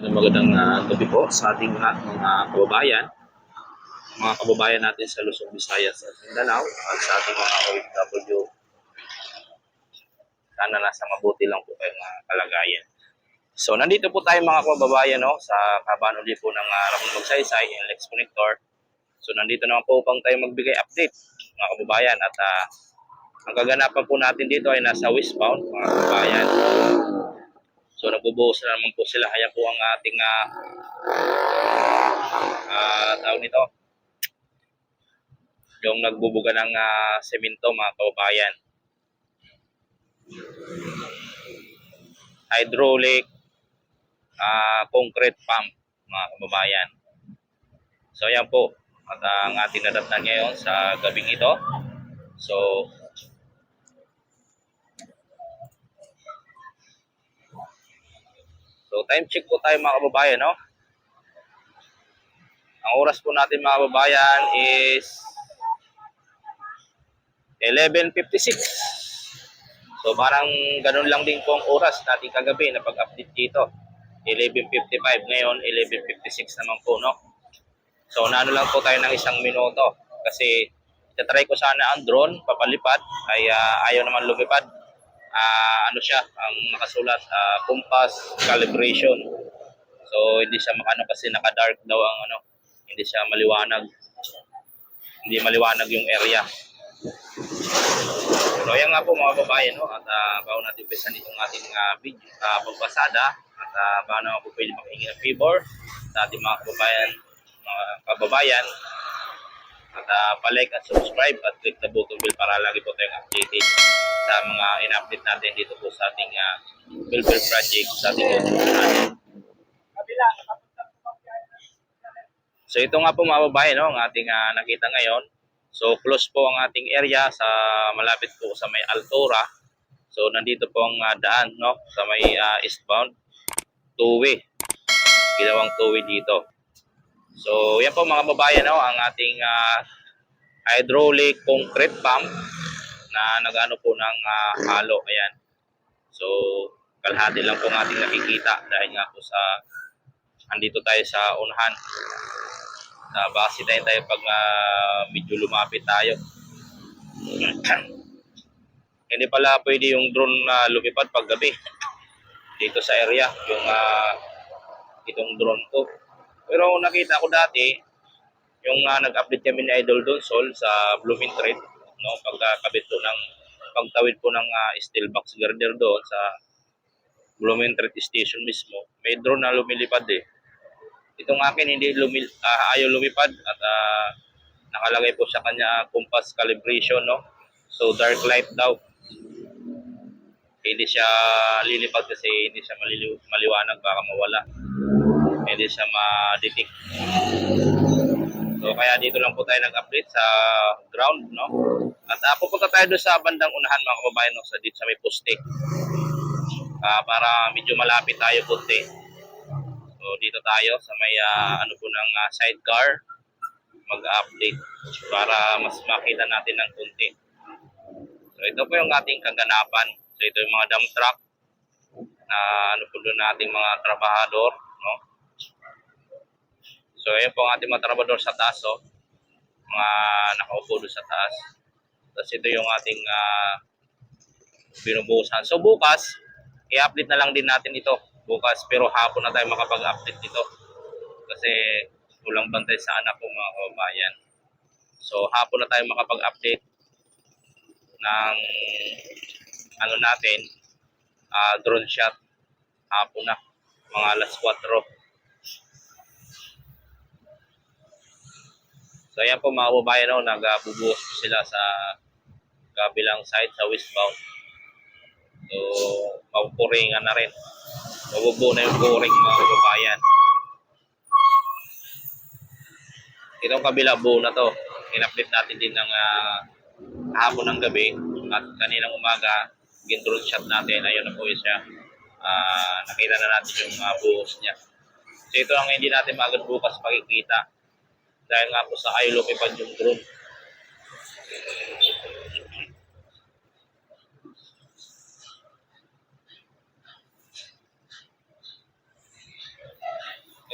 Magandang gabi po sa ating lahat mga kababayan natin sa Luzon, Visayas at Mindanao at sa ating mga OFW. Sana nasa mabuti lang po kayong kalagayan. So nandito po tayo mga kababayan sa kaban ulit po ng Ramon Magsaysay and Lex Connector. So nandito naman po upang tayo magbigay update mga kababayan at ang kaganapan po natin dito ay nasa westbound mga kababayan. So nagbubuhos na naman po sila. Kaya po ang ating tawag nito, yung nagbubuga ng semento mga kababayan. Hydraulic concrete pump mga kababayan. So yan po at ang ating nadatnan ngayon sa gabing ito. So time check po tayo mga kababayan, no? Ang oras po natin mga kababayan is 11:56. So parang ganun lang din po ang oras natin kagabi na pag-update dito. 11:55 ngayon, 11:56 naman po, no? So naano lang po tayo ng isang minuto kasi itatry ko sana ang drone papalipad ay ayaw naman lumipad. Ano siya, ang nakasulat compass calibration. So hindi siya makano kasi naka-dark daw ang hindi siya maliwanag. Hindi maliwanag yung area. So yan nga po mga babae, no? At bago natin umpisan itong ating video, pagbasada at bago naman po pwede makihingi ng favor sa ating mga kababayan at pa-like at subscribe at click the button bell para lagi po tayong updated sa mga in-update natin dito po sa ating build project sa ating YouTube. So ito nga po mga babae, no, ang ating nakita ngayon. So close po ang ating area sa malapit po sa may Altura. So nandito po ang daan, no, sa may eastbound two-way. Ginawang two-way dito. So yan po mga babae, no, ang ating hydraulic concrete pump na nagano po ng halo. Ayan. So kalahati lang po ang ating nakikita dahil nga po sa andito tayo sa unahan. Baka sitayin tayo pag medyo lumapit tayo. Hindi pala pwede yung drone na lumipad pag gabi dito sa area, yung itong drone ko. Pero nakita ko dati yung nag-update kami ni Idol Donsol sa Blooming Thread, no, pagkakabit po ng pagtawid po ng steel box girder doon sa Blooming Thread station mismo. May drone na lumilipad eh. Itong akin hindi ayaw lumipad at nakalagay po sa kanya compass calibration, no. So dark light daw. Hindi siya lilipad kasi hindi siya maliwanag, baka mawala. Hindi siya ma-detect. So kaya dito lang po tayo nag-update sa ground, no. At pupunta tayo doon sa bandang unahan mga kababayan, no, sa dito sa may poste. Para medyo malapit tayo kunti. So dito tayo sa may ano po ng sidecar mag-update para mas makita natin ng kunti. So ito po yung ating kaganapan. So ito yung mga dump truck na ano po doon nating mga trabahador, no. So ayan po ang ating mga trabahador sa taas, mga nakaupo doon sa taas. Tapos ito yung ating binubuhusan. So bukas i-update na lang din natin ito bukas, pero hapon na tayo makapag-update dito kasi kulang bantay sa anak ko mga kababayan. So hapon na tayo makapag-update ng ano natin, drone shot. Hapon na, mga alas 4. So ayan po mga kababayan, no, nagbubuhos po sila sa kabilang side sa westbound. So mapupuringan na rin. Mabubuo na yung boring mga kababayan. Itong kabila buo na to. In-update natin din ng hapon ng gabi at kaninang umaga gin-drone shot natin. Ayun na po siya. Nakita na natin yung buhos niya. So ito ang hindi natin magad bukas makikita dahil nga po sa ayaw lumipad yung drone.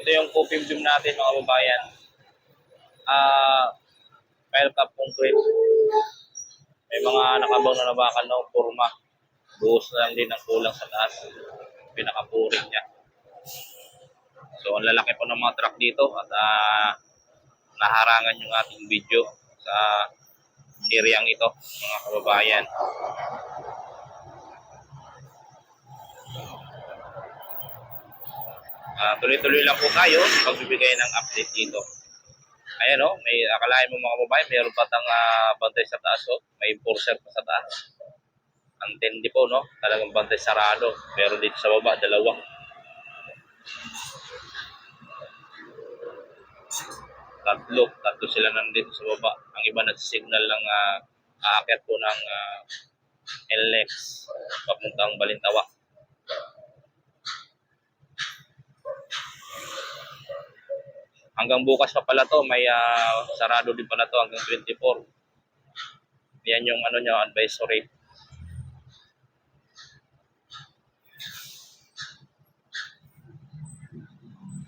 ito yung coffee beam natin mga kababayan. File cap concrete. May mga nakabaw na bakal na forma. Buhos na lang din ang kulang sa taas. Pinakapuring niya. So, ang lalaki po ng mga truck dito at naharangan yung ating video sa areang ito, mga kababayan. Tuloy-tuloy lang po tayo pagbibigay ng update dito. Ayan o, may akalain mo mga kababayan, mayroon pa tang bantay sa taas o. May enforcer pa sa taas. Ang tindi po, no? Talagang bantay sarado. Pero dito sa baba, dalawa. Tatlo sila nandito sa baba. Ang iba nagsisignal ng aakyat po ng LX papuntang Balintawak. Hanggang bukas pa pala to, may sarado din pala to hanggang 24. Yan yung ano nyo, advisory.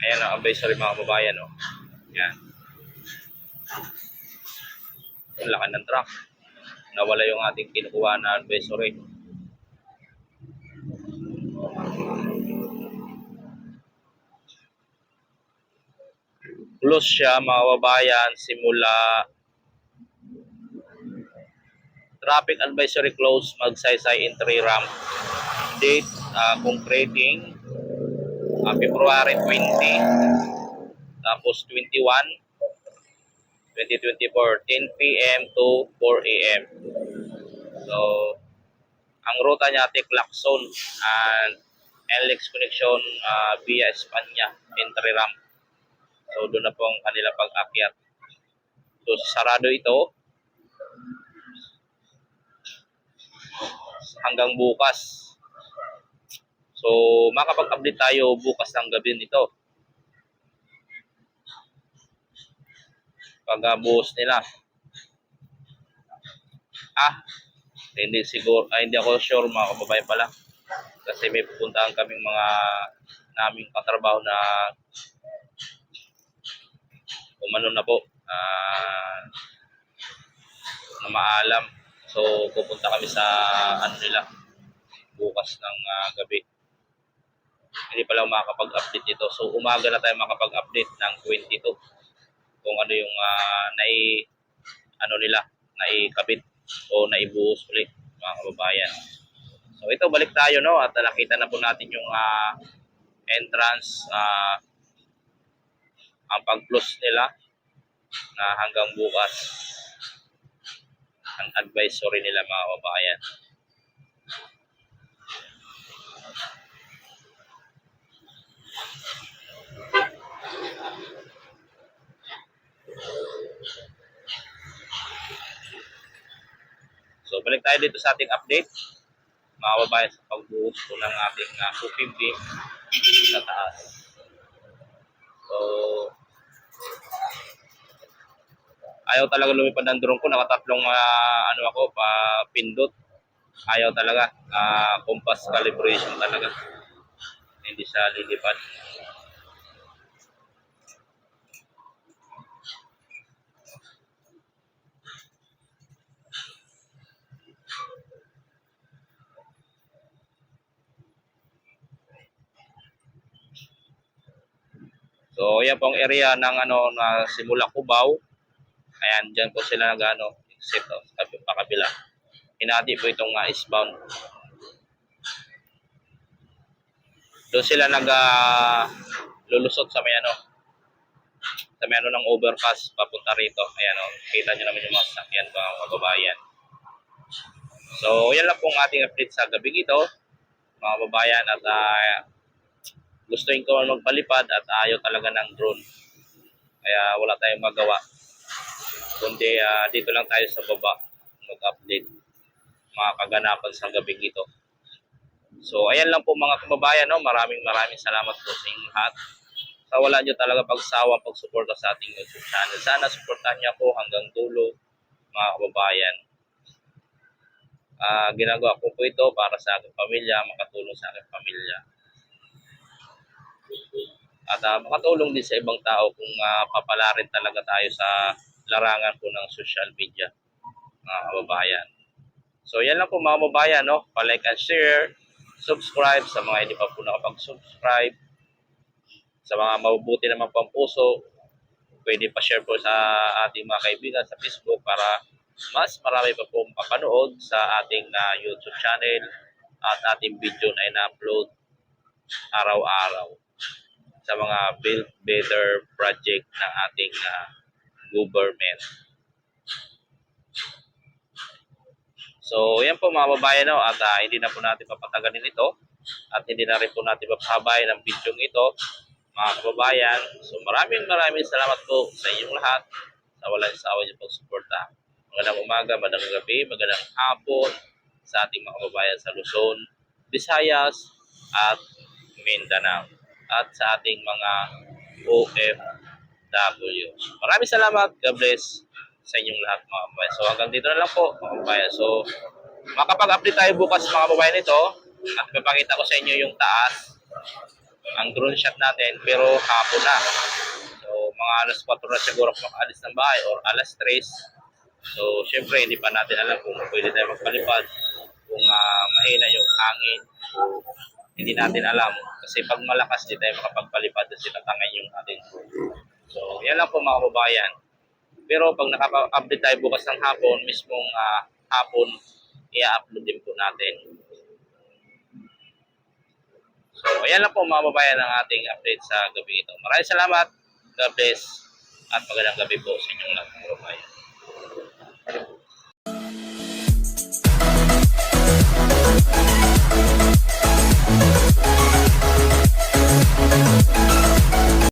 Ayan ang advisory mga kababayan. Oh. Yan. Ang laki ng truck. Nawala yung ating kinukuha na advisory. Close siya mga kababayan simula traffic advisory close, Magsaysay entry ramp. Date concreting February 20, tapos 21, 2024, 10 p.m. to 4 a.m. So, ang ruta niya ay Lacson and LX connection via Espanya, entry ramp. So, doon na po ang kanila pag-akyat. So, sarado ito hanggang bukas. So, makapag-update tayo bukas ng gabi nito. Pag-buhos nila. Hindi siguro, hindi ako sure mga kababayan pala. Kasi may pupuntahan kaming mga naming katrabaho na umano na po na maalam. So pupunta kami sa ano nila bukas ng gabi. Hindi pala makakapag-update dito. So umaga na tayo makapag-update ng 22 kung ano yung naikabit o naibuhos ulit mga kababayan. So ito balik tayo no at nakita na po natin yung entrance ang pag-close nila na hanggang bukas ang advisory nila mga kababayan. So balik tayo dito sa ating update mga kababayan sa pagbuhos po ng ating coffee beam sa taas. So ayaw talaga lumipad ng drone ko, nakatatlong pindot. Ayaw talaga, compass calibration talaga. Hindi siya lilipad. So yan pong area ng na simula Cubao. Ayan, dyan po sila set sa kabila. Hinati po itong eastbound. Doon sila lulusot sa may ng overpass papunta rito. Ayan kita nyo naman yung mga sakyan mga kababayan. So, yan lang pong ating update sa gabi ito mga kababayan at gustuin ko magpalipad at ayaw talaga ng drone. Kaya wala tayong magawa. Kundi dito lang tayo sa baba mag-update mga kaganapan sa gabi ito. So ayan lang po mga kababayan, maraming salamat po sa inyong lahat. Sa wala nyo talaga pagsawang pagsuporta sa ating YouTube channel. Sana suportahan niyo ako hanggang dulo mga kababayan. Ginagawa ko po ito para sa aking pamilya, makatulong sa aking pamilya. at makatulong din sa ibang tao kung papala rin talaga tayo sa larangan po ng social media, mga kababayan. So yan lang po mga kababayan, no? Pa-like and share, subscribe sa mga hindi pa po nakapag-subscribe, sa mga mabubuti naman po ang puso, pwede pa-share po sa ating mga kaibigan sa Facebook para mas marami pa pong mapanood sa ating YouTube channel at ating video na ina-upload araw-araw sa mga Build Better project ng ating government. So, yan po mga babayan, no? At hindi na po natin papatagalin ito at hindi na rin po natin papahabay ng video ito, mga kababayan. So, maraming salamat po sa inyong lahat sa walang sawa niyo pong suporta. Magandang umaga, magandang gabi, magandang hapon sa ating mga kababayan sa Luzon, Visayas, at Mindanao, at sa ating mga OFW. Maraming salamat. God bless sa inyong lahat mga kababayan. So hanggang dito na lang po mga kababayan. So makapag-update tayo bukas mga kababayan ito at ipapakita ko sa inyo yung taas, ang drone shot natin, pero hapon na. So mga alas 4 na siguro makaalis ng bahay or alas 3. So syempre hindi pa natin alam kung pwede tayo magpalipad, kung mahina yung hangin. So hindi natin alam kasi pag malakas di tayo makapagpalipad kasi tatangan yung ating drone. So yan lang po mga kababayan. Pero pag nakapa-update tayo bukas ng hapon, mismong hapon, i-upload din po natin. So, ayan lang po mga babayan ang ating update sa gabi ito. Maraming salamat, God bless, at magandang gabi po sa inyong lahat mga babayan.